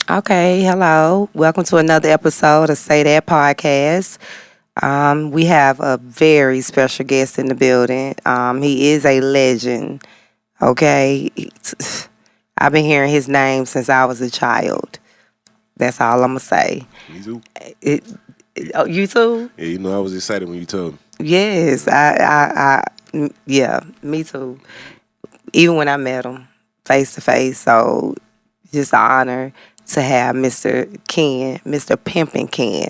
Okay, hello. Welcome to another episode of Say That Podcast. We have a very special guest in the building. He is a legend. Okay, I've been hearing his name since I was a child. That's all I'm gonna say. Me too. It, oh, you too? Yeah, I was excited when you told me. Yes, yeah, me too. Even when I met him face to face, so just an honor to have Mr. Ken, Mr. Pimpin Ken,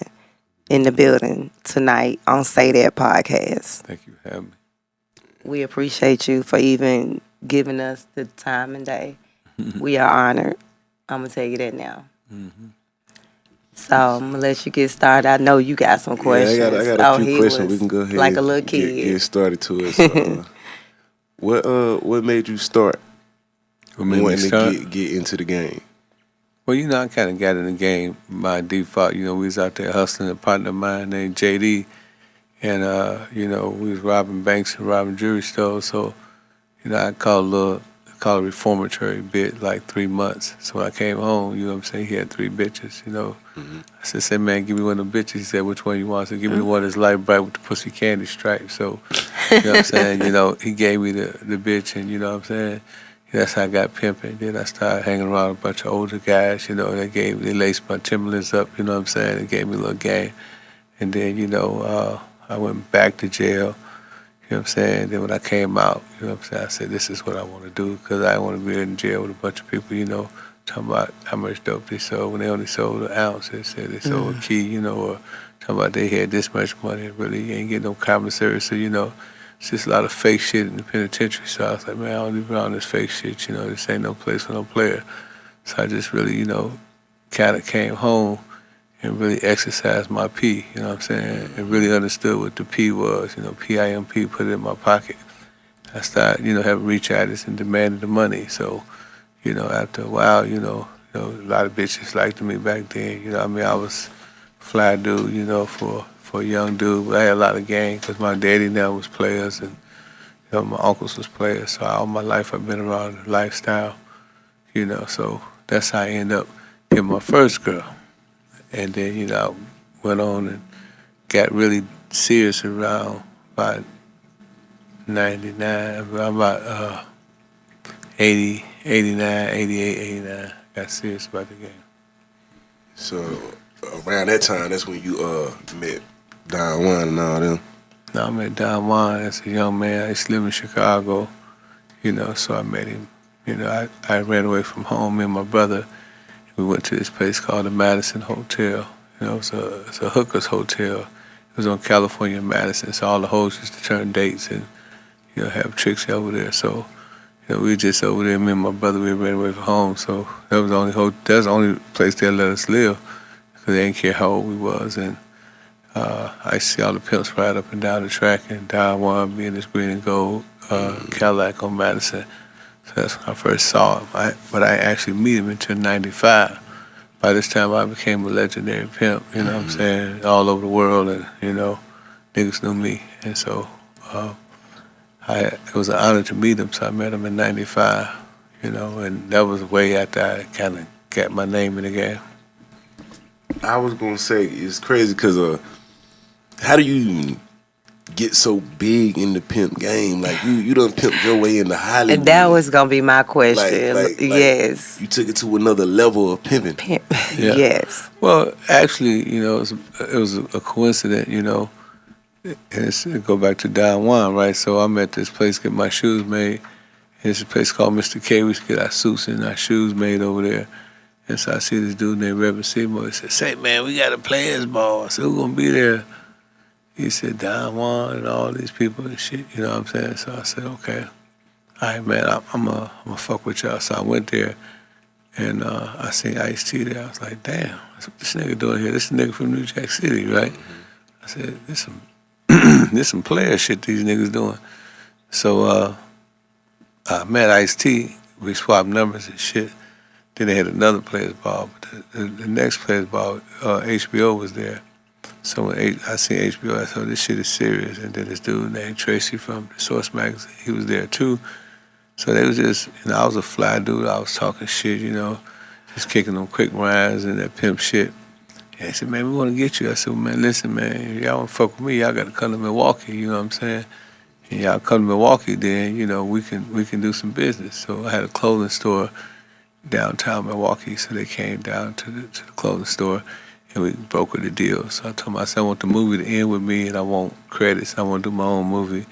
in the building tonight on Say That Podcast. Thank you for having me. We appreciate you for even giving us the time and day. We are honored. I'm gonna tell you that now. So I'm gonna let you get started. I know you got some Yeah, I got questions. I got a Oh, few he questions. We was can go ahead like a and little get kid. started to it. So, what made you start What made me wanting to start? get into the game? Well, I kind of got in the game by default. We was out there hustling. A partner of mine named JD, and we was robbing banks and robbing jewelry stores. So, I called a reformatory bit like 3 months. So when I came home, you know what I'm saying, he had three bitches. Mm-hmm. I said, "Say man, give me one of them bitches." He said, "Which one you want?" I said, "Give me the one that's light bright with the pussy candy stripe." So, you know what I'm saying, he gave me the bitch, and you know what I'm saying. That's how I got pimping. Then I started hanging around a bunch of older guys, they laced my Timberlands up, you know what I'm saying, they gave me a little game. And then, I went back to jail, you know what I'm saying. Then when I came out, you know what I'm saying, I said, this is what I want to do, because I want to be in jail with a bunch of people, talking about how much dope they sold. When they only sold an ounce, they said they sold a key, or talking about they had this much money, really ain't getting no commissary. So, it's just a lot of fake shit in the penitentiary. So I was like, man, I don't be around this fake shit. This ain't no place for no player. So I just really, kind of came home and really exercised my P, you know what I'm saying, and really understood what the P was, PIMP, put it in my pocket. I started, having reach artists and demanded the money. So, after a while, a lot of bitches liked me back then. I was fly dude, for a young dude. But I had a lot of game because my daddy now was players and my uncles was players. So all my life I've been around the lifestyle, So that's how I ended up getting my first girl. And then, I went on and got really serious around about 99, around about 80, 89, 88, 89. Got serious about the game. So around that time, that's when you met Don Juan and all them. Now I met Don Juan as a young man. I used to live in Chicago, so I met him. I ran away from home, me and my brother. We went to this place called the Madison Hotel. It's a hooker's hotel. It was on California and Madison, so all the hoes used to turn dates and, have tricks over there. So, we were just over there, me and my brother, we ran away from home. So that was the only place they let us live because they didn't care how old we was. And I see all the pimps ride up and down the track, and Don Juan be in this green and gold Cadillac on Madison. So that's when I first saw him. But I actually meet him until '95. By this time, I became a legendary pimp. You know what I'm saying? All over the world, and niggas knew me, and so it was an honor to meet him. So I met him in '95. And that was way after I kind of got my name in the game. I was gonna say it's crazy because how do you even get so big in the pimp game? Like you done pimped your way into Hollywood. And that was gonna be my question. Yes. You took it to another level of pimping. Pimp. Yeah. Yes. Well, actually, it was a coincidence, and it go back to Don Juan, right? So I'm at this place get my shoes made. And it's a place called Mr. K. We used to get our suits and our shoes made over there. And so I see this dude named Reverend Seymour. He said, "Say, man, we got a players ball." I said, "Who gonna be there?" He said, "Don Juan and all these people and shit." You know what I'm saying? So I said, "Okay, all right, man, I'm gonna fuck with y'all." So I went there and I seen Ice-T there. I was like, "Damn, that's what this nigga doing here? This is a nigga from New Jack City, right?" I said, "This some this some player shit these niggas doing." So I met Ice-T. We swapped numbers and shit. Then they had another players ball, but the next players ball, HBO was there. So when I seen HBO, I thought this shit is serious. And then this dude named Tracy from the Source magazine, he was there too. So they was just, I was a fly dude. I was talking shit, just kicking them quick rhymes and that pimp shit. And he said, man, we want to get you. I said, well, man, listen, man, if y'all want to fuck with me, y'all got to come to Milwaukee, you know what I'm saying? And y'all come to Milwaukee, then, you know, we can do some business. So I had a clothing store downtown Milwaukee, so they came down to the clothing store, and we brokered the deal. So I told them, I said, I want the movie to end with me, and I want credits. I want to do my own movie.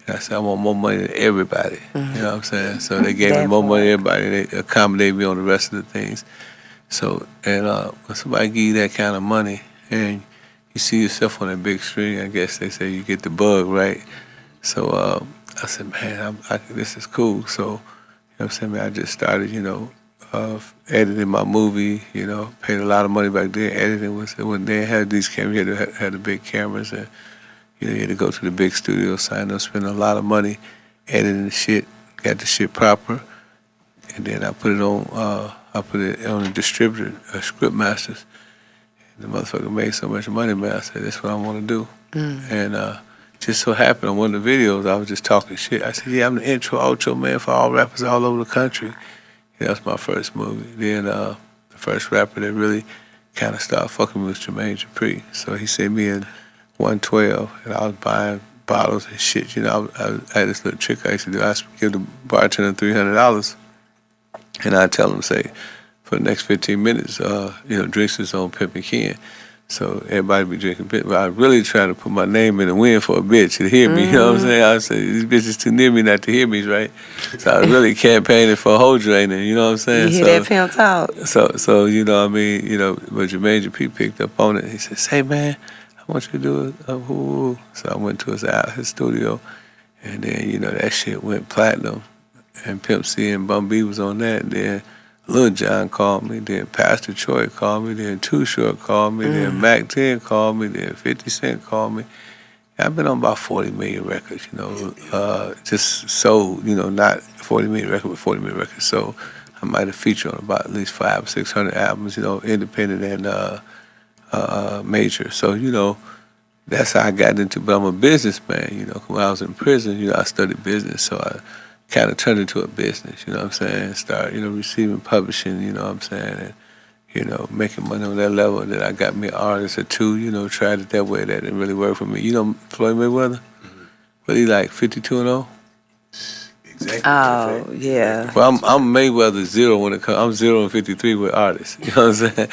And I said, I want more money than everybody. You know what I'm saying? So they gave me more money than everybody. They accommodated me on the rest of the things. So, and when somebody give you that kind of money, and you see yourself on that big screen, I guess they say you get the bug, right? So I said, man, this is cool. So, you know what I'm saying, man, I just started, you know, editing my movie, you know, paid a lot of money back then. Editing was, when they had these cameras, you had the big cameras, and you know, you had to go to the big studio, sign up, spend a lot of money editing the shit, got the shit proper, and then I put it on a distributor, Script Masters. And the motherfucker made so much money, man. I said, that's what I want to do. And just so happened on one of the videos, I was just talking shit. I said, yeah, I'm the intro, outro man for all rappers all over the country. Yeah, that's my first movie. Then the first rapper that really kind of started fucking me was Jermaine Dupri. So he sent me in 112, and I was buying bottles and shit. You know, I had this little trick I used to do. I used to give the bartender $300, and I'd tell him, say, for the next 15 minutes, you know, drinks is on Pimpin. So everybody be drinking Pimpin. But I really trying to put my name in the wind for a bitch to hear me. You know what I'm saying? I say, these bitches too near me not to hear me, right? So I was really campaigning for a whole draining, you know what I'm saying? You hear that pimp talk? So you know what I mean? You know, but Jermaine Dupri picked up on it. He said, say, man, I want you to do a whoo. So I went to his studio, and then, you know, that shit went platinum. And Pimp C and Bum B was on that. And then Lil Jon called me, then Pastor Troy called me, then Too Short called me, then Mac 10 called me, then 50 Cent called me. I've been on about 40 million records, you know, just sold, you know, not 40 million records, but 40 million records. So I might have featured on about at least 500 or 600 albums, you know, independent and major. So, you know, that's how I got into, but I'm a businessman, you know. When I was in prison, you know, I studied business, so I kind of turned into a business, you know what I'm saying? Start, you know, receiving publishing, you know what I'm saying? And, you know, making money on that level. That I got me an artist or two, you know, tried it that way. That didn't really work for me. You know Floyd Mayweather? What he like, 52-0? Exactly. Oh, yeah. Well, I'm Mayweather 0 when it comes. I'm 0-53 with artists. You know what I'm saying?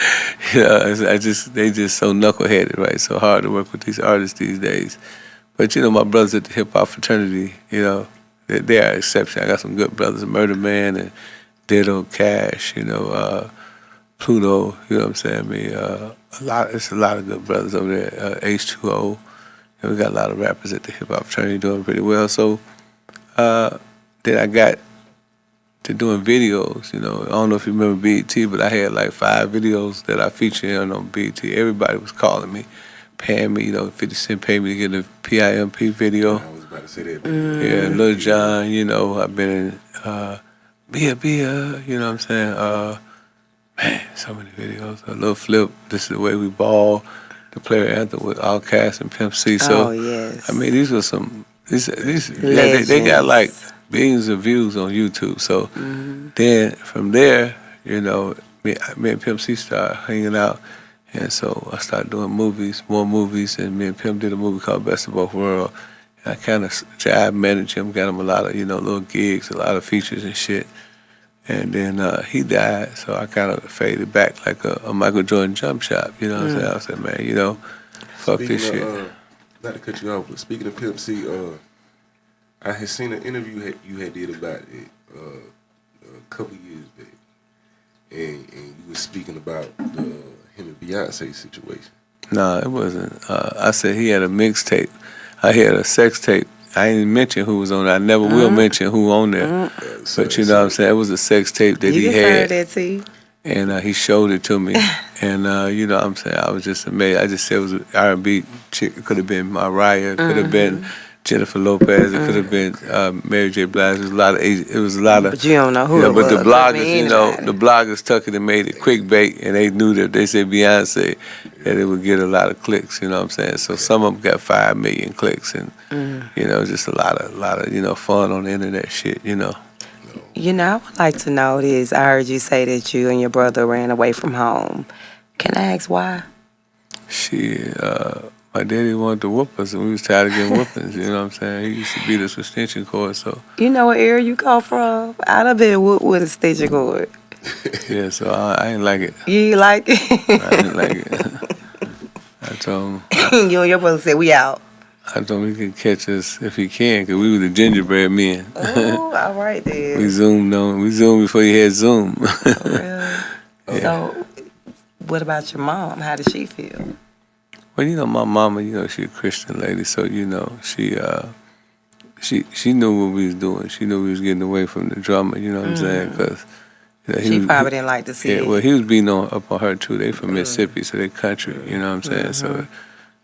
You know, they just so knuckleheaded, right? So hard to work with these artists these days. But, you know, my brothers at the hip hop fraternity, you know, they are exception. I got some good brothers, Murder Man and Ditto, Cash, you know, Pluto, you know what I'm saying? I mean, it's a lot of good brothers over there. H2O, you know, we got a lot of rappers at the hip hop fraternity doing pretty well. So then I got to doing videos, you know. I don't know if you remember BET, but I had like 5 videos that I featured on BET. Everybody was calling me, paying me, you know, 50 Cent paid me to get a PIMP video. I was about to say that. Yeah, Lil Jon, you know, I've been in Bia, you know what I'm saying? Man, so many videos. A Lil Flip, This Is the Way We Ball, the player anthem with Outkast and Pimp C. So, yes. I mean, these were some, they got like billions of views on YouTube. So then from there, you know, me and Pimp C started hanging out. And so I started doing more movies, and me and Pimp did a movie called Best of Both Worlds. And I kind of jive managed him, got him a lot of, you know, little gigs, a lot of features and shit. And then he died, so I kind of faded back like a Michael Jordan jump shot. You know what I'm saying? I said, man, you know, fuck this shit. Not to cut you off, but speaking of Pimp C, I had seen an interview you had did about it a couple years back, and you were speaking about him and Beyonce situation. Nah, it wasn't. I said he had a mixtape. I had a sex tape. I didn't mention who was on there. I never will mention who on there. But you know what I'm saying? It was a sex tape that he had. That to you. And he showed it to me. And you know what I'm saying? I was just amazed. I just said it was an R&B chick. It could have been Mariah. It could have been Jennifer Lopez. It could have been Mary J. Blige. It was a lot of. But you don't know who it but was. the bloggers, I mean, the bloggers took it and made it quick bait, and they knew that they said Beyonce, that it would get a lot of clicks. You know what I'm saying? So some of them got 5 million clicks, and you know, just a lot of you know, fun on the internet shit. You know. You know, I would like to know this. I heard you say that you and your brother ran away from home. Can I ask why? My daddy wanted to whoop us, and we was tired of getting whoopings. You know what I'm saying? He used to beat us with extension cords, so You know what area you come from? I'd have been whooped with a stitching cord. yeah. So I ain't like it. You like I it? ain't like it. I told him. You and your brother said, we out. I told him he could catch us if he can, cause we were the gingerbread men. Oh, all right then. We zoomed on. We zoomed before he had Zoom. For real? So, what about your mom? How did she feel? Well, you know, my mama, you know, she a Christian lady, so you know, she knew what we was doing. She knew we was getting away from the drama. You know what I'm saying? Cause you know, She probably didn't like to see it. well, he was beating up on her too. They from Mississippi, so they country. You know what I'm saying? So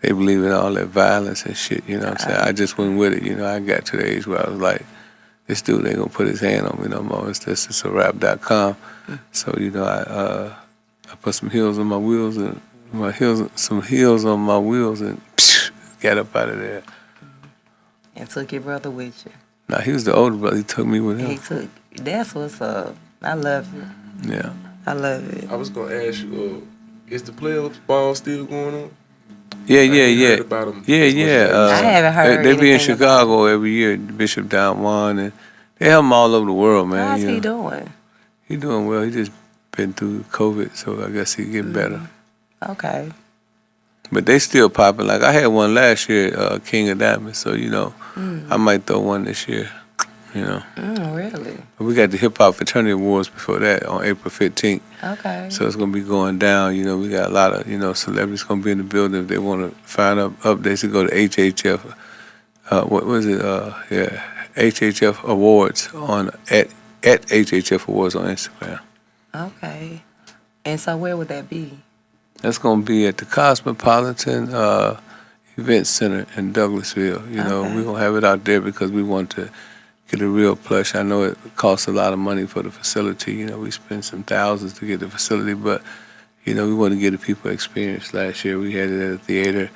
they believe in all that violence and shit. You know what I'm saying? I just went with it. You know, I got to the age where I was like, this dude ain't gonna put his hand on me no more. It's a rap.com. So you know, I put some heels on my wheels and some heels on my wheels and got up out of there. And took your brother with you. Now he was the older brother. He took me with him. That's what's up. I love it. Yeah. I love it. I was gonna ask you, is the playoff ball still going on? Yeah. Heard about 'em as much as I haven't heard They be in anything Chicago every year. Bishop Don Juan, and they have them all over the world, man. How's you he know. doing? He doing well. He just been through COVID, so I guess he getting better. Okay. But they still popping. Like I had one last year, King of Diamonds. So you know, I might throw one this year. You know. Really? But we got the Hip Hop Fraternity Awards before that on April 15th. Okay. So it's gonna be going down. You know, we got a lot of celebrities gonna be in the building. If they want to find out updates, to go to HHF. What was it? HHF Awards at HHF Awards on Instagram. Okay. And so where would that be? That's gonna be at the Cosmopolitan Event Center in Douglasville. You know, we're gonna have it out there because we want to get a real plush. I know it costs a lot of money for the facility. You know, we spent some thousands to get the facility, but you know, we want to give the people experience. Last year we had it at a theater,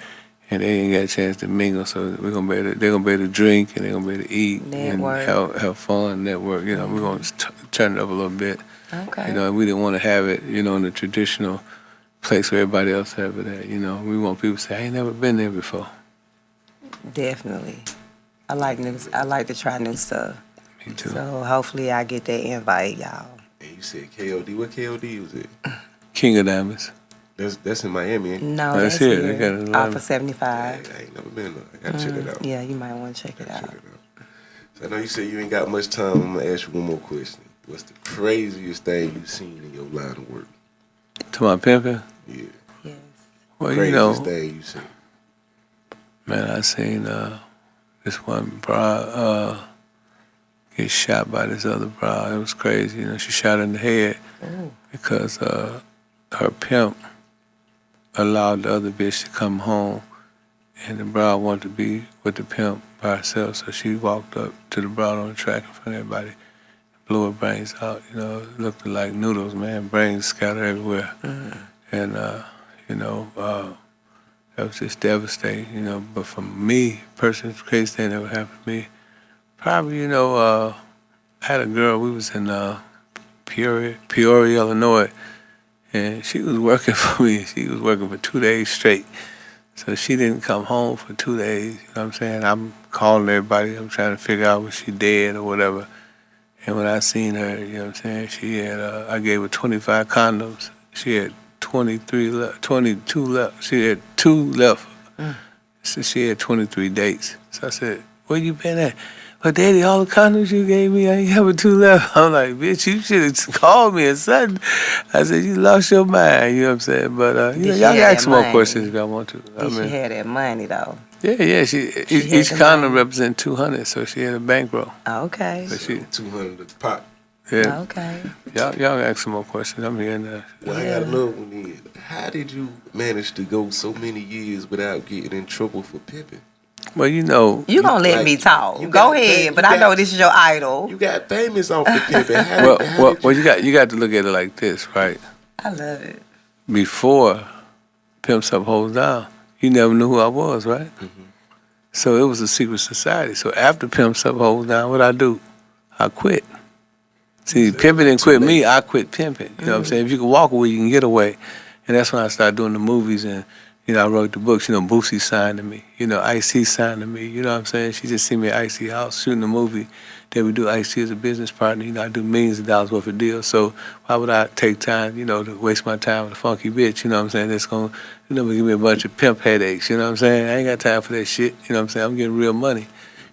and they ain't got a chance to mingle. So they're gonna be able to drink, and they're gonna be able to eat Network. and have fun, network. You know, we're gonna turn it up a little bit. Okay. You know, and we didn't want to have it, you know, in the traditional place where everybody else have it at. You know, we want people to say, I ain't never been there before. Definitely. I like to try new stuff. Me too. So hopefully I get that invite, y'all. And you said KOD. What KOD was it? King of Diamonds. That's in Miami. Ain't it? No, That's that's here. They got it off live. of 75. I ain't never been there. I gotta check it out. Yeah, you might want to check it out. Check it out. So I know you said you ain't got much time. I'm gonna ask you one more question. What's the craziest thing you've seen in your line of work? To my pimping? Yeah. Yes. Well, Craziest thing you seen. man, I seen this one bra get shot by this other bra. It was crazy. You know, she shot in the head because her pimp allowed the other bitch to come home, and the bra wanted to be with the pimp by herself, so she walked up to the bra on the track in front of everybody, blew her brains out. You know, it looked like noodles, man, brains scattered everywhere. And, that was just devastating, you know. But for me, personally, the craziest thing that ever happened to me, probably, I had a girl, we was in Peoria, Illinois, and she was working for me. She was working for 2 days straight. So she didn't come home for 2 days, you know what I'm saying? I'm calling everybody, I'm trying to figure out was she dead or whatever. And when I seen her, you know what I'm saying, she had, I gave her 25 condoms. She had 22 left. She had 2 left. So she had 23 dates. So I said, where you been at? Well, Daddy, all the condoms you gave me, I ain't having 2 left. I'm like, bitch, you should have called me or something. I said, you lost your mind, you know what I'm saying? But, y'all can ask some more questions if y'all want to. She had that money, though. Yeah, each condom represents 200, so she had a bankroll. Okay. So she, 200 a pop. yeah. Okay. Y'all ask some more questions. I'm here now. Well, I got another one in. How did you manage to go so many years without getting in trouble for pimping? Well, you know. You gonna let me talk. Go ahead, but I know this is your idol. You got famous off the pimping. Well, you got to look at it like this, right? I love it. Before Pimps Up, Holds Down, you never knew who I was, right? So it was a secret society. So after Pimps Up, Holds Down, what I do? I quit. See, pimping didn't quit me. I quit pimping. You know what I'm saying? If you can walk away, you can get away. And that's when I started doing the movies and, I wrote the books. Boosie signed to me. Ice-T signed to me. You know what I'm saying? She just seen me at Ice-T house shooting a movie. Then we do Ice-T as a business partner. I do millions of dollars worth of deals. So why would I take time, to waste my time with a funky bitch, you know what I'm saying? That's going to, give me a bunch of pimp headaches, you know what I'm saying? I ain't got time for that shit, you know what I'm saying? I'm getting real money. You know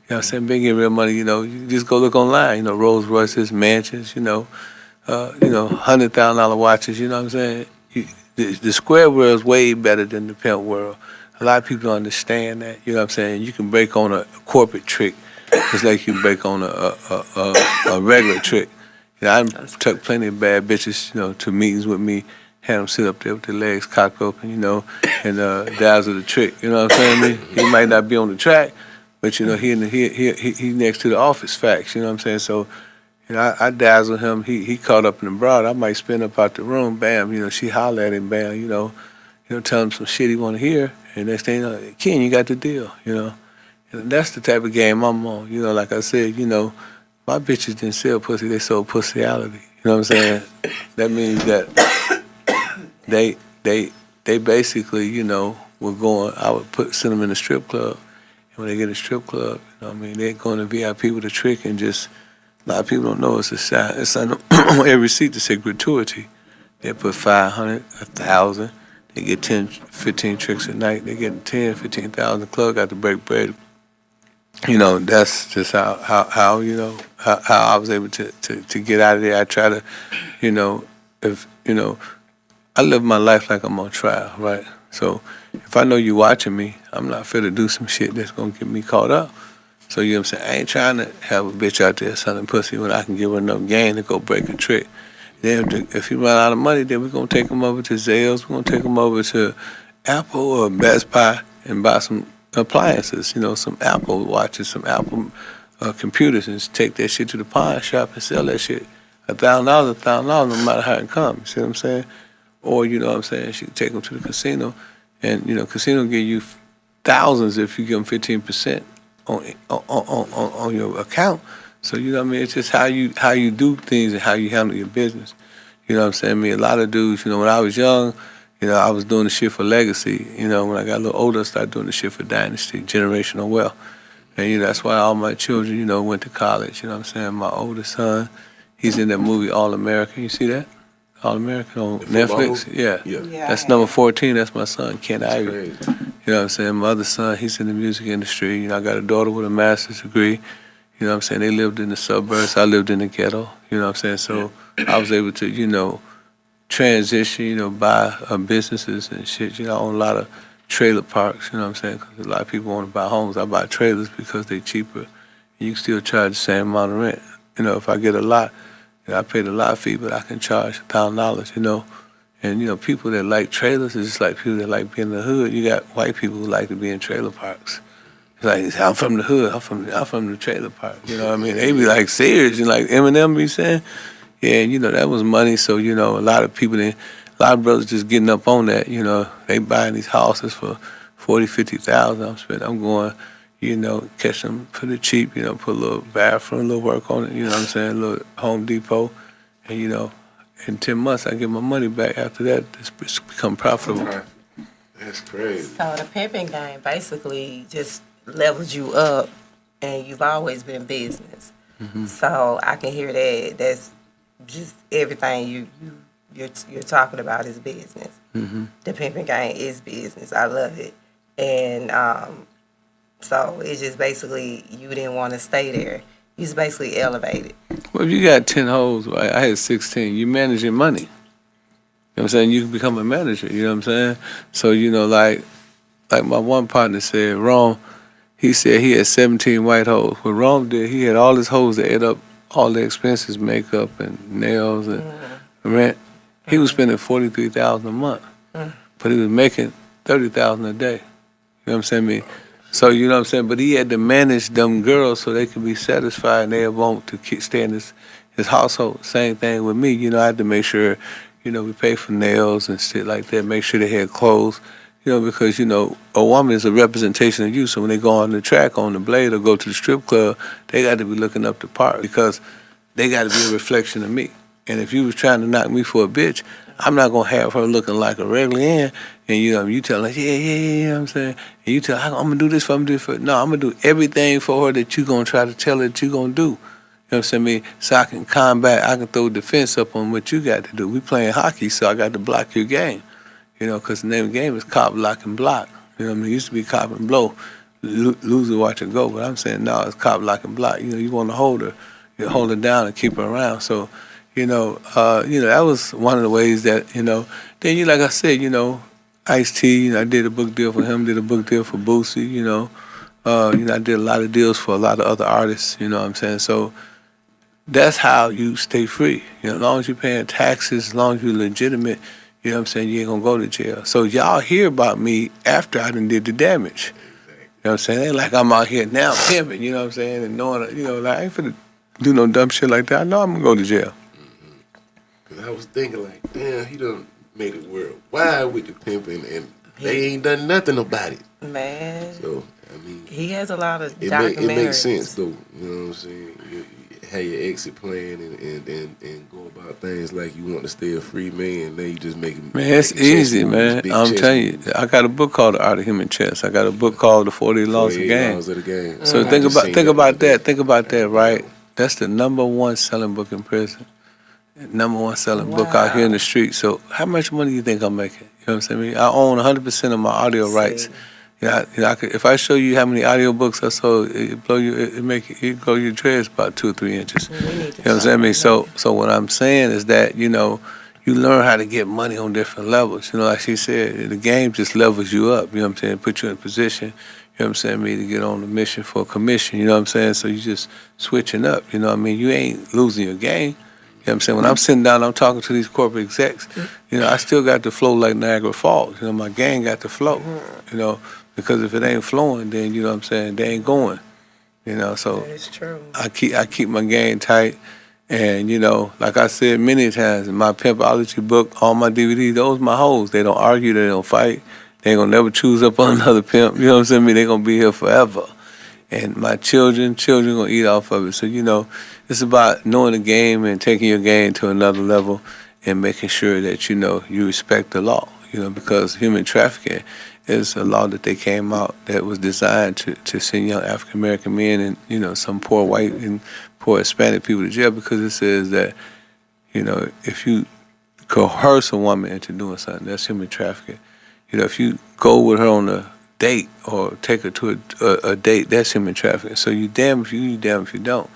what I'm saying? Been getting real money, you just go look online, Rolls Royces, mansions, $100,000 watches, you know what I'm saying? The square world is way better than the pimp world. A lot of people don't understand that, you know what I'm saying? You can break on a corporate trick just like you break on a regular trick. I took plenty of bad bitches, to meetings with me, had them sit up there with their legs cocked open, and dazzle the trick. You know what I'm saying? He might not be on the track, but he next to the office facts. You know what I'm saying? So, I dazzle him. He caught up in the broad. I might spin up out the room. Bam. She holler at him. Bam. Tell him some shit he want to hear. And next thing Ken, you got the deal. And that's the type of game I'm on. Like I said, my bitches didn't sell pussy, they sold pussyality. You know what I'm saying? That means that they basically, were going, I would send them in a strip club. And when they get in a strip club, they're going to VIP with a trick and just, a lot of people don't know it's a sign. It's on every seat to say gratuity. They put 500, 1,000. They get 10, 15 tricks a night. They get 10, 15,000. The club got to break bread. That's just how I was able to get out of there. I try to, I live my life like I'm on trial, right? So if I know you watching me, I'm not fit to do some shit that's gonna get me caught up. So you know what I'm saying? I ain't trying to have a bitch out there selling pussy when I can give her enough game to go break a trick. Then if he run out of money, then we're gonna take him over to Zales, we're gonna take him over to Apple or Best Buy and buy some appliances, some Apple watches, some Apple computers, and take that shit to the pawn shop and sell that shit. $1,000, no matter how it comes. You see what I'm saying? Or you know what I'm saying? She can take them to the casino, and casino give you thousands if you give them 15% on your account. So it's just how you do things and how you handle your business. You know what I'm saying? A lot of dudes, when I was young, I was doing the shit for legacy. When I got a little older, I started doing the shit for dynasty, generational wealth. And that's why all my children, went to college. You know what I'm saying? My oldest son, he's in that movie All American. You see that? All American on Netflix? Yeah. That's number 14. That's my son, Ken Ivey. You know what I'm saying? My other son, he's in the music industry. I got a daughter with a master's degree. You know what I'm saying? They lived in the suburbs. I lived in the ghetto. You know what I'm saying? So I was able to, transition, buy businesses and shit. I own a lot of trailer parks, you know what I'm saying? Because a lot of people want to buy homes. I buy trailers because they're cheaper. And you can still charge the same amount of rent. If I get a lot, I pay the lot fee, but I can charge $1,000, And, people that like trailers is just like people that like being in the hood. You got white people who like to be in trailer parks. It's like, I'm from the hood. I'm from the trailer park. You know what I mean? They be like serious. Like Eminem be saying. Yeah, that was money. So, a lot of people, a lot of brothers just getting up on that. They buying these houses for 40, 50,000. I'm going, catch them for the cheap, put a little bathroom, a little work on it, you know what I'm saying, a little Home Depot. And, in 10 months, I get my money back. After that, it's become profitable. That's crazy. So the pimping game basically just levels you up, and you've always been business. Mm-hmm. So I can hear that. That's just everything you're talking about is business. Mm-hmm. The pimping game is business. I love it, and so it's just basically you didn't want to stay there. You just basically elevated. Well, if you got 10 hoes, right? I had 16. You manage your money. You know what I'm saying? You can become a manager. You know what I'm saying? So like my one partner said, Rome. He said he had 17 white hoes. What Rome did, he had all his hoes that ate up all the expenses, makeup and nails and rent. He was spending $43,000 a month, but he was making $30,000 a day. You know what I'm saying? So you know what I'm saying. But he had to manage them girls so they could be satisfied and they want to stay in his household. Same thing with me. I had to make sure, we pay for nails and shit like that. Make sure they had clothes. Because, a woman is a representation of you. So when they go on the track, on the blade, or go to the strip club, they got to be looking up the part. Because they got to be a reflection of me. And if you was trying to knock me for a bitch, I'm not gonna have her looking like a regular Ann. And you tell her, yeah, you know what I'm saying? And you tell her, I'm gonna do this for, I'm gonna do this for. No, I'm gonna do everything for her that you gonna try to tell her that you gonna do. You know what I'm saying? So I can combat, I can throw defense up on what you got to do. We playing hockey, so I got to block your game. Because the name of the game is cop, lock, and block. You know what I mean? It used to be cop and blow, loser watch it go. But I'm saying now it's cop, lock, and block. You want to hold her, hold her down and keep her around. So, that was one of the ways that, Then like I said, Ice-T, I did a book deal for him, did a book deal for Boosie, I did a lot of deals for a lot of other artists, you know what I'm saying? So that's how you stay free. As long as you're paying taxes, as long as you're legitimate, you know what I'm saying, you ain't gonna go to jail. So y'all hear about me after I done did the damage. You know what I'm saying? Ain't like I'm out here now pimping, you know what I'm saying, and knowing, I ain't finna do no dumb shit like that. I know I'm gonna go to jail. Cause I was thinking like, damn, he done made it worldwide with the pimping, and they ain't done nothing about it. Man. So I mean, he has a lot of documentaries. It makes sense though. You know what I'm saying? You have your exit plan and go about things like you want to stay a free man. Then you just making it's easy, man. I'm telling you, I got a book called The Art of Human Chess. I got a book called The 48 Laws of the Game. So think about that, right? That's the #1 selling book in prison. #1 selling book out here in the street. So how much money do you think I'm making? You know what I'm saying? I own 100% of my audio rights. If I show you how many audio books I sold, it blow your dreads about 2 or 3 inches. You know what I'm saying? So what I'm saying is that you learn how to get money on different levels. Like she said, the game just levels you up. You know what I'm saying? Put you in a position. You know what I'm saying? To get on the mission for a commission. You know what I'm saying? So you just switching up. You know what I mean? You ain't losing your game. You know what I'm saying? When I'm sitting down, I'm talking to these corporate execs, I still got to flow like Niagara Falls. My gang got to flow, because if it ain't flowing, then, you know what I'm saying, they ain't going, so that is true. I keep my game tight. And, like I said many times, in my Pimpology book, all my DVDs, those my hoes. They don't argue, they don't fight. They ain't gonna never choose up on another pimp. You know what I'm saying? They gonna be here forever. And my children gonna eat off of it. So, it's about knowing the game and taking your game to another level and making sure that, you respect the law, because human trafficking is a law that they came out that was designed to send young African-American men and, some poor white and poor Hispanic people to jail, because it says that, if you coerce a woman into doing something, that's human trafficking. If you go with her on a date or take her to a date, that's human trafficking. So you damn if you damn if you don't.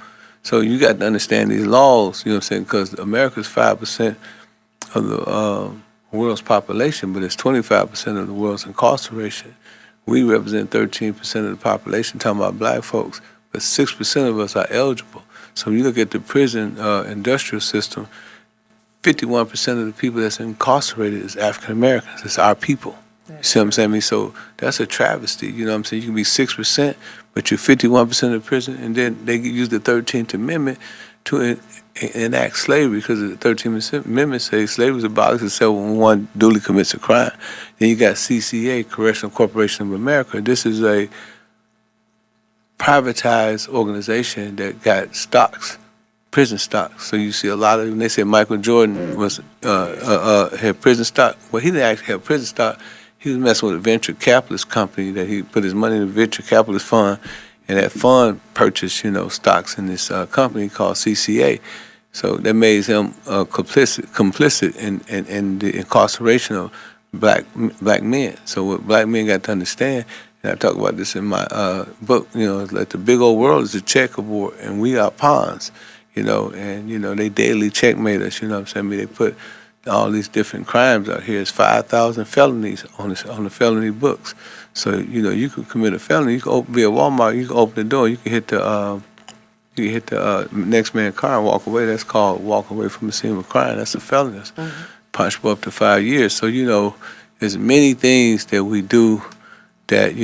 So you got to understand these laws, you know what I'm saying, because America's 5% of the world's population, but it's 25% of the world's incarceration. We represent 13% of the population, talking about black folks, but 6% of us are eligible. So when you look at the prison industrial system, 51% of the people that's incarcerated is African Americans. It's our people. You see what I'm saying? So that's a travesty. You know what I'm saying? You can be 6%, but you're 51% of the prison, and then they use the 13th Amendment to enact slavery, because the 13th Amendment says slavery is abolished except when one duly commits a crime. Then you got CCA, Correctional Corporation of America. This is a privatized organization that got stocks, prison stocks. So you see a lot of, when they say Michael Jordan was had prison stock, well, he didn't actually have prison stock. He was messing with a venture capitalist company that he put his money in a venture capitalist fund, and that fund purchased, stocks in this company called CCA. So that made him complicit in the incarceration of black men. So what black men got to understand, and I talk about this in my book, is that the big old world is a checkerboard, and we are pawns, and they daily checkmate us. You know what I'm saying? They put all these different crimes out here. It's 5,000 felonies on the felony books. So you could commit a felony. You can be at Walmart. You can open the door. You can hit the next man's car and walk away. That's called walk away from the scene of a crime. That's a felony. That's punishable up to 5 years. So there's many things that we do that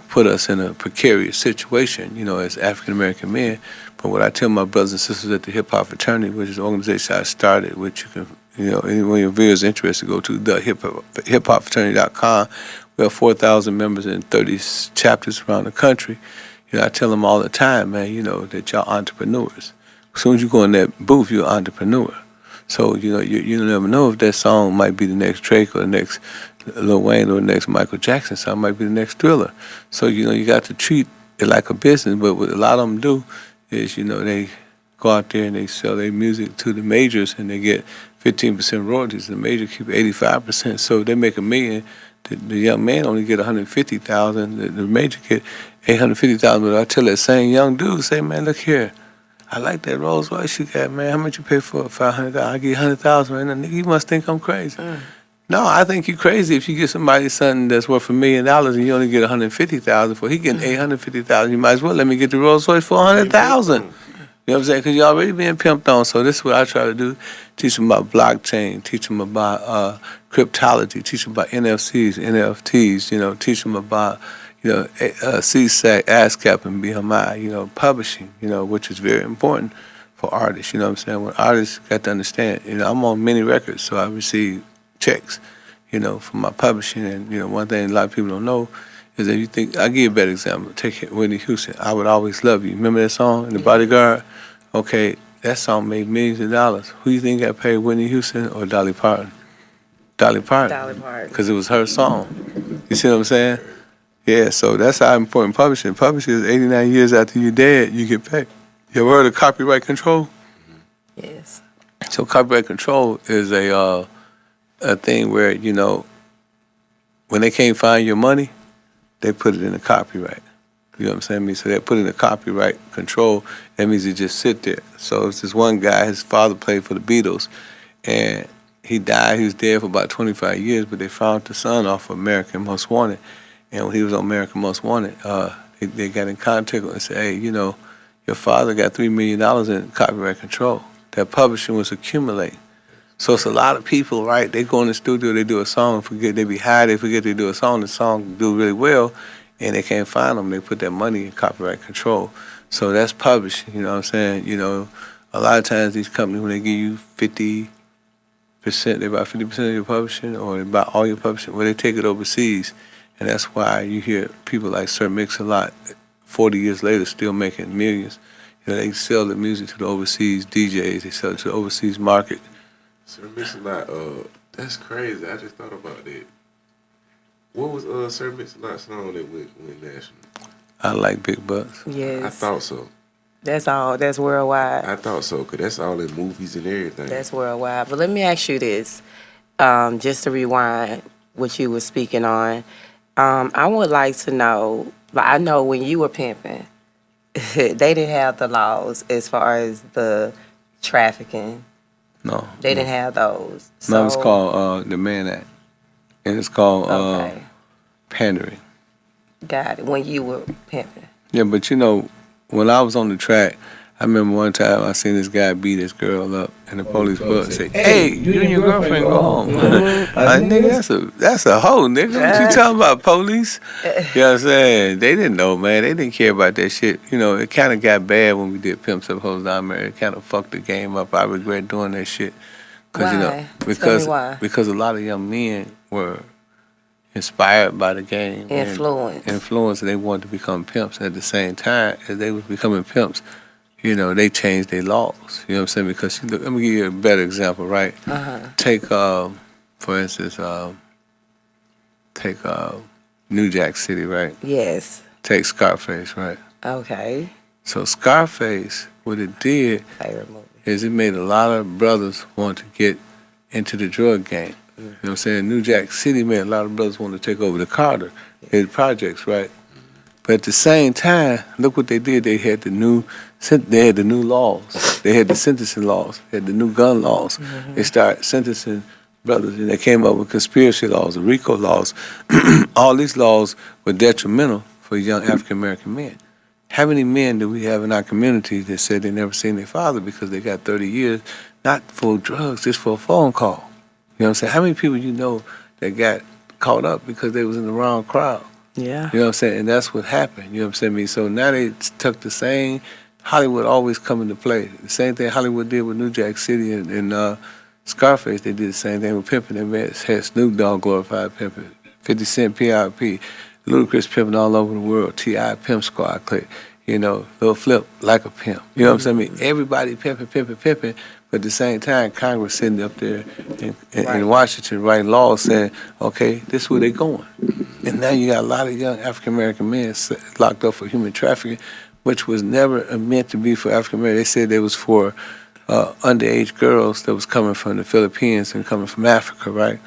put us in a precarious situation. As African American men. But what I tell my brothers and sisters at the Hip Hop Fraternity, which is an organization I started, which you can, anyone of your viewers interested, go to the hiphopfraternity.com. We have 4,000 members in 30 chapters around the country. I tell them all the time, man, that y'all entrepreneurs. As soon as you go in that booth, you're an entrepreneur. So, you never know if that song might be the next Drake or the next Lil Wayne or the next Michael Jackson song, might be the next Thriller. So, you got to treat it like a business. But what a lot of them do is, they go out there and they sell their music to the majors and they get 15% royalties. The major keep 85%. So they make $1 million. The young man only get 150,000. The major get 850,000. But I tell that same young dude, say, man, look here. I like that Rolls Royce you got, man. How much you pay for it? 500,000. I give you 100,000, man. Nigga, you must think I'm crazy. No, I think you crazy if you get somebody something that's worth $1 million and you only get 150,000 for. He getting 850,000. You might as well let me get the Rolls Royce for 100,000. You know what I'm saying? Because you already being pimped on. So this is what I try to do: teach them about blockchain, teach them about cryptology, teach them about NFCs, NFTs. Teach them about CSAC, ASCAP, and BMI, publishing, which is very important for artists, you know what I'm saying? When artists got to understand, I'm on many records, so I receive checks, from my publishing, and, one thing a lot of people don't know is that I'll give you a better example. Take Whitney Houston, I Would Always Love You. Remember that song, The Bodyguard? Okay, that song made millions of dollars. Who you think got paid, Whitney Houston or Dolly Parton? Dolly Parton. Because it was her song. You see what I'm saying? Yeah, so that's how important publishing. Publishing is 89 years after you're dead, you get paid. You ever heard of copyright control? Yes. So copyright control is a thing where, when they can't find your money, they put it in a copyright. You know what I'm saying? So they put it in a copyright control. That means it just sit there. So it's this one guy, his father played for the Beatles, and he died. He was dead for about 25 years, but they found the son off of American Most Wanted. And when he was on American Most Wanted, they got in contact and said, hey, your father got $3 million in copyright control. That publishing was accumulating. So it's a lot of people, right? They go in the studio, they do a song, they be high, they forget they do a song, the song do really well, and they can't find them. They put that money in copyright control. So that's publishing, you know what I'm saying? A lot of times these companies, when they give you 50%, they buy 50% of your publishing, or they buy all your publishing, well, they take it overseas. And that's why you hear people like Sir Mix-a-Lot, 40 years later, still making millions. They sell the music to the overseas DJs. They sell it to the overseas market. Sir Mix-a-Lot, that's crazy. I just thought about that. What was Sir Mix-a-Lot's song that went national? I Like Big Bucks. Yes. I thought so. That's all. That's worldwide. I thought so, because that's all in movies and everything. That's worldwide. But let me ask you this, just to rewind what you were speaking on. I would like to know, I know when you were pimping, they didn't have the laws as far as the trafficking. No. They didn't have those. No, it's called the Mann Act. And it's called pandering. Got it. When you were pimping. Yeah, but when I was on the track, I remember one time I seen this guy beat this girl up, and the police bus say, "Hey, you and your girlfriend go home." Like, nigga, that's a hoe, nigga. What you talking about, police? You know what I'm saying? They didn't know, man. They didn't care about that shit. It kind of got bad when we did Pimps Up Hoes Down there. It kind of fucked the game up. I regret doing that shit. Why? Because Tell me why. Because a lot of young men were inspired by the game. Influenced, and they wanted to become pimps. At the same time as they was becoming pimps, they changed their laws. You know what I'm saying? Because let me give you a better example, right? Take, for instance, New Jack City, right? Yes. Take Scarface, right? Okay. So Scarface, what it did Favorite movie. is it made a lot of brothers want to get into the drug game. You know what I'm saying? New Jack City made a lot of brothers want to take over the Carter, his projects, right? But at the same time, look what they did. They had the new laws. They had the sentencing laws. They had the new gun laws. They started sentencing brothers, and they came up with conspiracy laws, the RICO laws. All these laws were detrimental for young African-American men. How many men do we have in our community that said they never seen their father because they got 30 years, not for drugs, just for a phone call? You know what I'm saying? How many people you know that got caught up because they was in the wrong crowd? Yeah. You know what I'm saying? And that's what happened. You know what I'm saying? So now they took the same, Hollywood always come into play. The same thing Hollywood did with New Jack City and Scarface, they did the same thing with Pimpin. They had Snoop Dogg glorified Pimpin. 50 Cent, P.I.P., Ludacris pimping all over the world, T.I. Pimp Squad clique. Lil Flip like a pimp. You know what I'm saying? I mean, everybody pimping, but at the same time, Congress sitting up there in Washington writing laws saying, okay, this is where they going. And now you got a lot of young African American men locked up for human trafficking, which was never meant to be for African American. They said it was for underage girls that was coming from the Philippines and coming from Africa, right?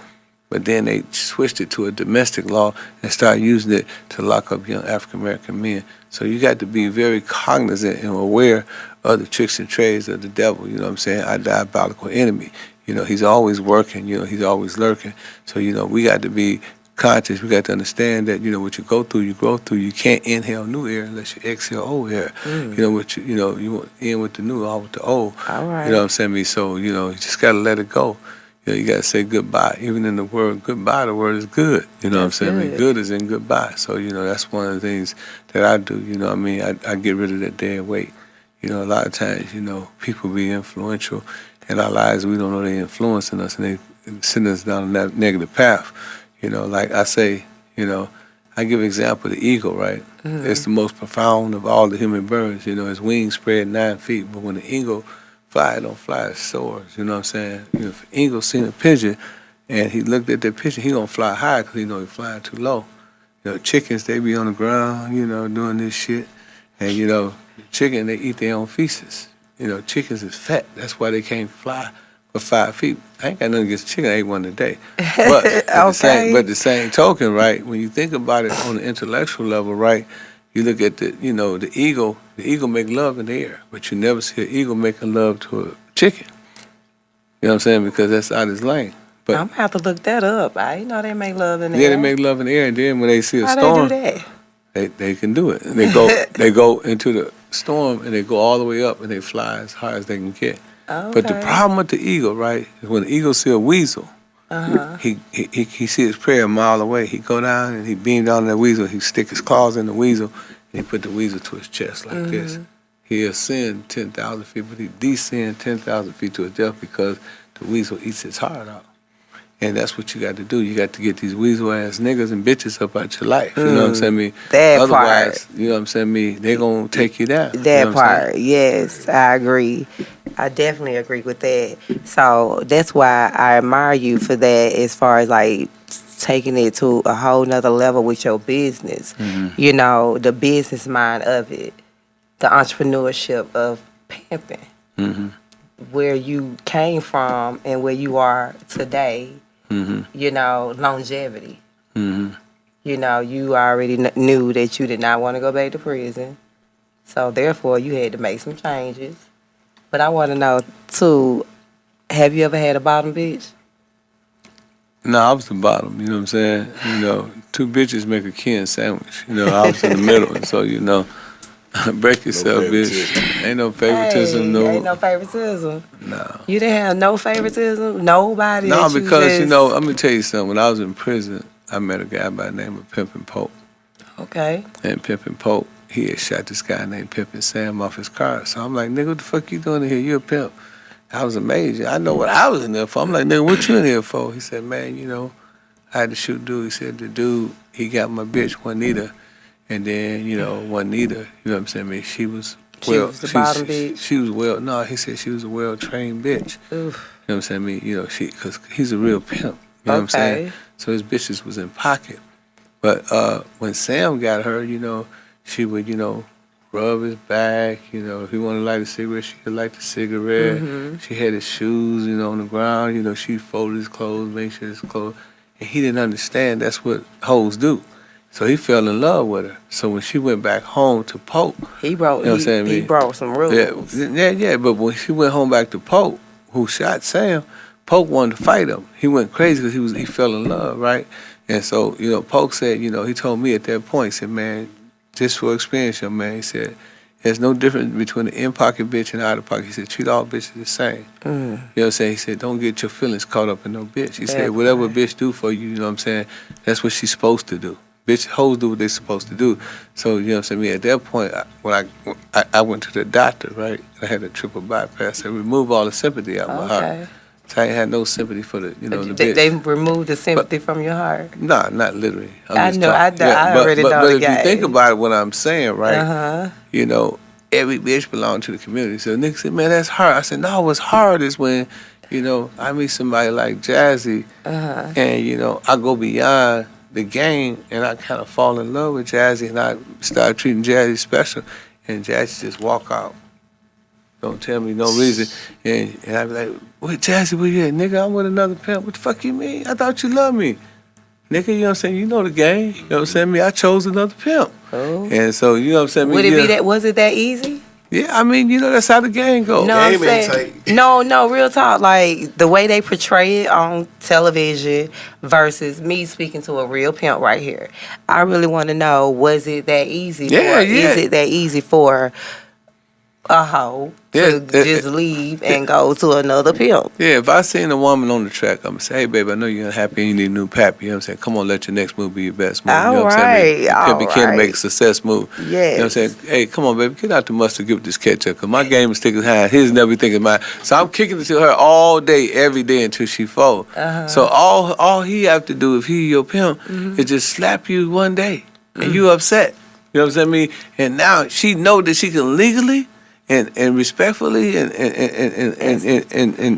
But then they switched it to a domestic law and started using it to lock up young African American men. So you got to be very cognizant and aware of the tricks and trades of the devil, you know what I'm saying, our diabolical enemy. He's always working, he's always lurking. So, we got to be conscious. We got to understand that, what you go through, you grow through. You can't inhale new air unless you exhale old air. You want in with the new, out with the old. All right. You know what I'm saying? So, you just got to let it go. You got to say goodbye. Even in the word goodbye, the word is good. You know what I'm saying? I mean, good is in goodbye. So, that's one of the things that I do. I get rid of that dead weight. A lot of times, people be influential in our lives. We don't know they're influencing us and they send us down that negative path. Like I say, I give an example, the eagle, right? It's the most profound of all the human birds. Its wings spread 9 feet, but when the eagle fly, it don't fly, it soars. You know what I'm saying? If an eagle seen a pigeon and he looked at that pigeon, he gonna fly high because he know he's flying too low. Chickens, they be on the ground, doing this shit. And, chicken, they eat their own feces. Chickens is fat. That's why they can't fly for 5 feet. I ain't got nothing against chicken. I ate one today. But the same token, right, when you think about it on the intellectual level, right, you look at the eagle make love in the air, but you never see an eagle making love to a chicken. You know what I'm saying? Because that's out of his lane. But I'm going to have to look that up. I didn't know they make love in the yeah, air. they make love in the air, and then when they see a How storm, they do that? they can do it. And they go into the storm and they go all the way up and they fly as high as they can get. Okay. But the problem with the eagle, right, is when the eagle see a weasel, he see his prey a mile away. He go down and he beam down that weasel. He stick his claws in the weasel and he put the weasel to his chest like this. He ascend 10,000 feet, but he descend 10,000 feet to his death because the weasel eats his heart out. And that's what you got to do. You got to get these weasel ass niggas and bitches up out your life. You know what I'm saying? Otherwise, you know what I'm saying? They gonna take you down. That part, yes, I agree. I definitely agree with that. So that's why I admire you for that as far as like taking it to a whole nother level with your business. The business mind of it, the entrepreneurship of pimping, where you came from and where you are today. Longevity. You already knew that you did not want to go back to prison. So therefore, you had to make some changes. But I want to know, too, have you ever had a bottom bitch? No, I was the bottom, you know what I'm saying? Two bitches make a kin sandwich. I was in the middle, and so, break yourself, bitch. Ain't no favoritism, Ain't no favoritism. No. You didn't have no favoritism? Nobody? No, because, I'm going to tell you something. When I was in prison, I met a guy by the name of Pimpin Pope. Okay. And Pimpin Pope, he had shot this guy named Pimpin Sam off his car. So I'm like, nigga, what the fuck you doing in here? You a pimp. I was amazed. I know what I was in there for. I'm like, nigga, what you in here for? He said, man, I had to shoot dude. He said, the dude, he got my bitch, Juanita. And then, Juanita, you know what I'm saying? I mean, she was the bottom bitch? She was no, he said she was a well-trained bitch. Oof. You know what I'm saying? I mean, because he's a real pimp. You know what I'm saying? So his bitches was in pocket. But when Sam got her, she would, rub his back. If he wanted to light a cigarette, she could light the cigarette. She had his shoes, on the ground. She folded his clothes, make sure his clothes. And he didn't understand that's what hoes do. So he fell in love with her. So when she went back home to Pope, he brought some rules. Yeah. But when she went home back to Pope, who shot Sam, Pope wanted to fight him. He went crazy because he fell in love, right? And so, Pope said, he told me at that point, he said, man, just for experience, young man, he said, there's no difference between an in-pocket bitch and an out-of-pocket. He said, treat all bitches the same. You know what I'm saying? He said, don't get your feelings caught up in no bitch. He said, whatever a bitch do for you, you know what I'm saying, that's what she's supposed to do. Bitch, hoes do what they're supposed to do. So, you know what I'm saying? At that point, when I went to the doctor, right, I had a triple bypass. I removed all the sympathy out of my heart. So I ain't had no sympathy for the, you know, the They, bitch. they removed the sympathy from your heart. Nah, not literally. I Just know. talking. I already know But the if you think game. about it, what I'm saying, right? Uh-huh. You know, every bitch belong to the community. So niggas said, man, that's hard. I said, no, what's hard is when, you know, I meet somebody like Jazzy, Uh-huh. and you know, I go beyond the game, and I kind of fall in love with Jazzy, and I start treating Jazzy special, and Jazzy just walk out. Don't tell me no reason. And I be like, what, Jazzy, where you at? Nigga, I'm with another pimp. What the fuck you mean? I thought you loved me. Nigga, you know what I'm saying? You know the game. You know what I'm saying? Me, I chose another pimp. Oh. And so, you know what I'm saying? Would it be that? Was it that easy? Yeah, I mean, you know, that's how the game goes. You know what I'm Game ain't saying? tight. No, real talk. Like the way they portray it on television versus me speaking to a real pimp right here. I really want to know: was it that easy? Yeah, yeah. Is it that easy for a hoe to just leave and go to another pimp? Yeah, if I seen a woman on the track, I'm going to say, hey, baby, I know you're unhappy and you need a new pappy. You know what I'm saying? Come on, let your next move be your best move. You know what I'm saying? Pimpin' can make a success move. Yes. You know what I'm saying? Hey, come on, baby, get out the mustard, give it this ketchup, because my game is sticking high. His never thinking mine. So I'm kicking it to her all day, every day until she falls. Uh-huh. So all he have to do, if he your pimp, is just slap you one day, and you upset. You know what I'm saying? And now she know that she can legally and respectfully and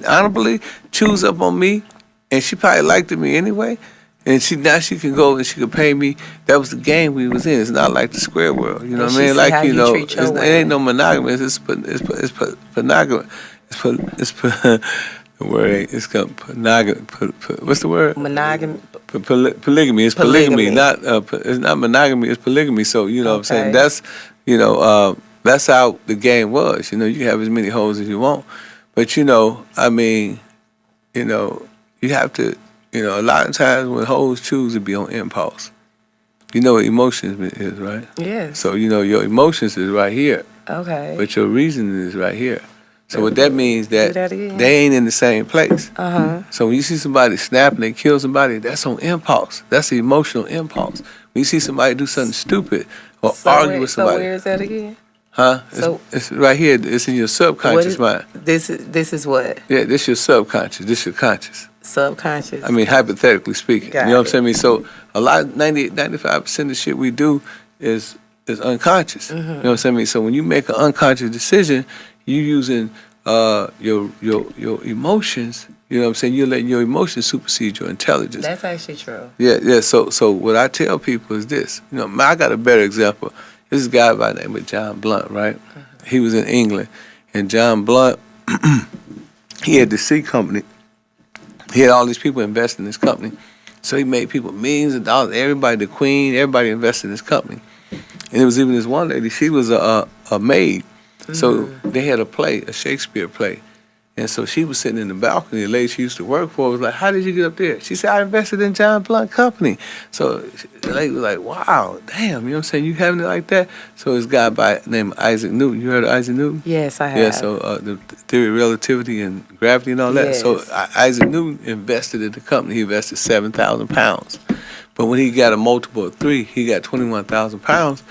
honorably choose up on me, and she probably liked me anyway. And now she can go and she can pay me. That was the game we was in. It's not like the square world. You know what I mean? Like, you know, it ain't no monogamous. It's monogamous. The word ain't. It's called what's the word? Monogamy. Polygamy. It's polygamy. Not it's not monogamy. It's polygamy. So you know what I'm saying. That's that's how the game was. You know, you can have as many hoes as you want, but you know, I mean, you know, you have to. You know, a lot of times when hoes choose to be on impulse, you know what emotions is, right? Yes. So, you know, your emotions is right here. Okay. But your reasoning is right here. So what that means that they ain't in the same place. Uh-huh. So when you see somebody snap and they kill somebody, that's on impulse. That's the emotional impulse. When you see somebody do something stupid or argue with somebody. So where is that again? Huh? It's right here. It's in your subconscious mind. This is what? Yeah, this your subconscious. This your conscious. Subconscious. I mean, hypothetically speaking. Got you know what it. I'm saying? So a lot, 95% of the shit we do is unconscious. You know what I'm saying? So when you make an unconscious decision, you using your emotions. You know what I'm saying? You're letting your emotions supersede your intelligence. That's actually true. Yeah. So what I tell people is this. You know, I got a better example. This is a guy by the name of John Blunt, right? He was in England, and John Blunt, he had the C company. He had all these people invest in this company. So he made people millions of dollars. Everybody, the queen, everybody invested in this company. And it was even this one lady, she was a maid. So they had a play, a Shakespeare play. And so she was sitting in the balcony. The lady she used to work for was like, how did you get up there? She said, I invested in John Blunt Company. So the lady was like, wow, damn, you know what I'm saying? You having it like that? So this guy by the name of Isaac Newton. You heard of Isaac Newton? Yes, I have. Yeah, so the theory of relativity and gravity and all that. Yes. So Isaac Newton invested in the company. He invested 7,000 pounds. But when he got a multiple of 3, he got 21,000 pounds.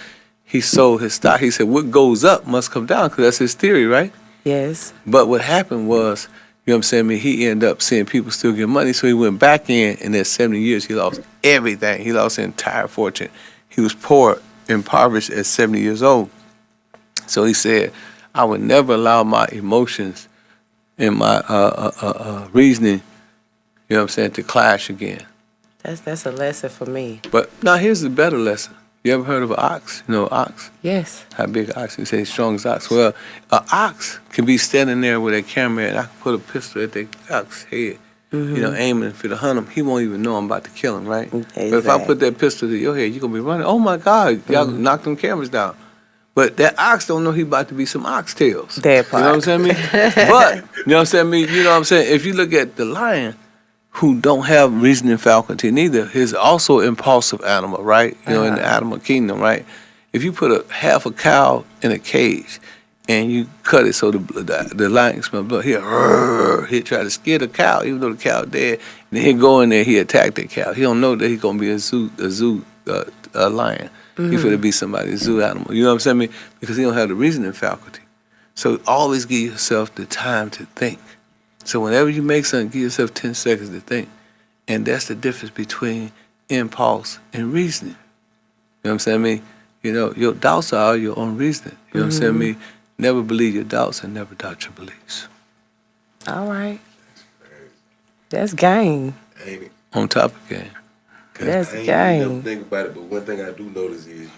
He sold his stock. He said, what goes up must come down, because that's his theory, right? Yes. But what happened was, you know what I'm saying, I mean, he ended up seeing people still get money, so he went back in, and in 70 years, he lost everything. He lost his entire fortune. He was poor, impoverished at 70 years old. So he said, I would never allow my emotions and my reasoning, you know what I'm saying, to clash again. That's a lesson for me. But now here's the better lesson. You ever heard of an ox? You know an ox? Yes. How big an ox? You say strong as ox. Well, an ox can be standing there with a camera, and I can put a pistol at the ox head, you know, aiming for the hunt him. He won't even know I'm about to kill him, right? Exactly. But if I put that pistol to your head, you're going to be running. Oh, my God, y'all knock them cameras down. But that ox don't know he about to be some oxtails. That part. You know what I'm saying? But, you know what I'm saying? You know what I'm saying? If you look at the lion, who don't have reasoning faculty neither, is also an impulsive animal, right? You know, in the animal kingdom, right? If you put half a cow in a cage and you cut it so the lion can smell blood, he'll try to scare the cow, even though the cow dead. And then he'll go in there, he attack that cow. He don't know that he's gonna be a zoo lion. He finna be somebody's zoo animal. You know what I'm saying? Because he don't have the reasoning faculty. So always give yourself the time to think. So whenever you make something, give yourself 10 seconds to think. And that's the difference between impulse and reasoning. You know what I'm saying? I mean, your doubts are your own reasoning. You know what I'm saying? I mean, never believe your doubts and never doubt your beliefs. All right. That's game. Ain't it? On top of game. That's I ain't game. never think about it, but one thing I do notice is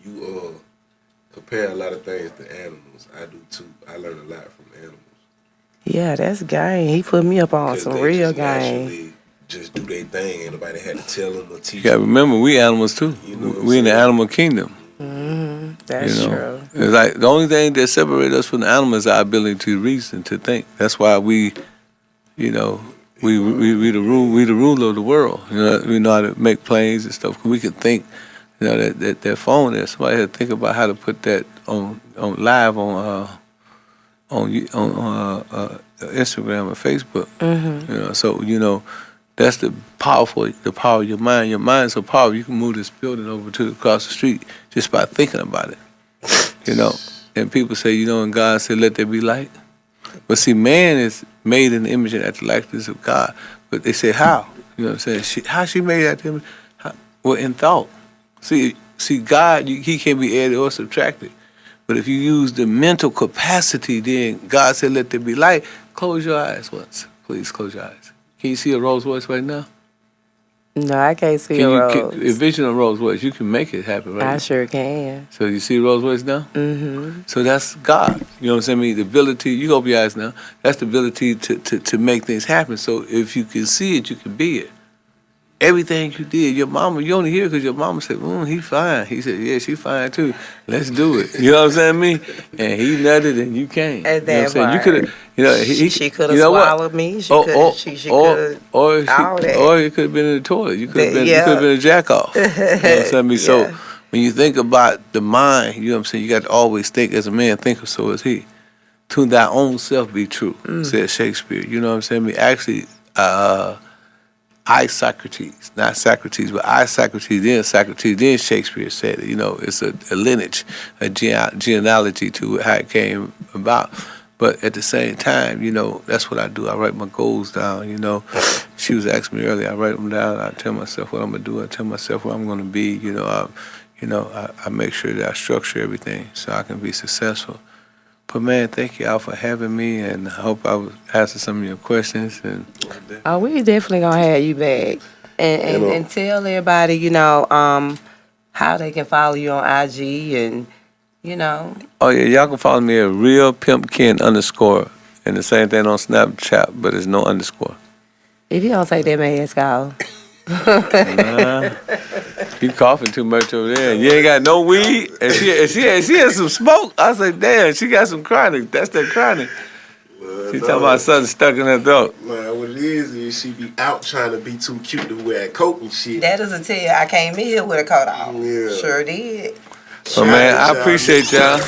you compare a lot of things to animals. I do too. I learn a lot from animals. Yeah, that's game. He put me up on 'Cause some they real just game. naturally just do their thing. Ain't nobody had to tell them or teach Yeah, them. remember, we animals too. You know what I'm We in the saying? animal kingdom. That's true. It's like the only thing that separates us from the animals is our ability to reason, to think. That's why we the ruler of the world. We know how to make planes and stuff. We can think. That phone there. Somebody had to think about how to put that on live on Instagram or Facebook. So that's the power of your mind. Your mind's so powerful you can move this building over to across the street just by thinking about it. And people say, and God said, "Let there be light." But see, man is made in the image and after the likeness of God. But they say, how? You know what I'm saying? How she made that image? Well, in thought. See, God, he can't be added or subtracted. But if you use the mental capacity, then God said, "Let there be light." Close your eyes once. Please close your eyes. Can you see a Rolls Royce right now? No, I can't see Can a you rose. envision a Rolls Royce? You can make it happen, right? I sure can. So you see Rolls Royce now? Mm-hmm. So that's God. You know what I'm saying? I mean, the ability, you open your eyes now, that's the ability to make things happen. So if you can see it, you can be it. Everything you did, your mama, you only hear because your mama said, he fine. He said, yeah, she fine too. Let's do it. You know what I'm saying? And he nutted and you came. At You know what I'm that saying? You part. could have, She could have swallowed me. She could. Or All it could have been in the toilet. You could have been, Yeah. you could have been a jack off. You know what I'm saying? Yeah. So when you think about the mind, you know what I'm saying, you got to always think as a man thinketh, so is he. To thy own self be true, said Shakespeare. You know what I'm saying? I mean, actually, I Socrates, not Socrates, but I Socrates, then Shakespeare said it. It's a lineage, a genealogy to how it came about. But at the same time, that's what I do. I write my goals down. She was asking me earlier. I write them down. I tell myself what I'm gonna do. I tell myself where I'm gonna be. I make sure that I structure everything so I can be successful. But man, thank you all for having me, and I hope I was answering some of your questions. And Oh, we definitely gonna have you back, and tell everybody, how they can follow you on IG, and oh yeah, y'all can follow me at realpimpkin_, and the same thing on Snapchat, but it's no underscore. if you don't take that mask off. You coughing too much over there. You ain't got no weed, and she had some smoke. I said, damn, she got some chronic. That's that chronic. She talking about something stuck in her throat. Man, what it is she be out trying to be too cute to wear a coat and shit. That is a tell. I came in here with a coat on. Yeah. Sure did. So man, I appreciate y'all.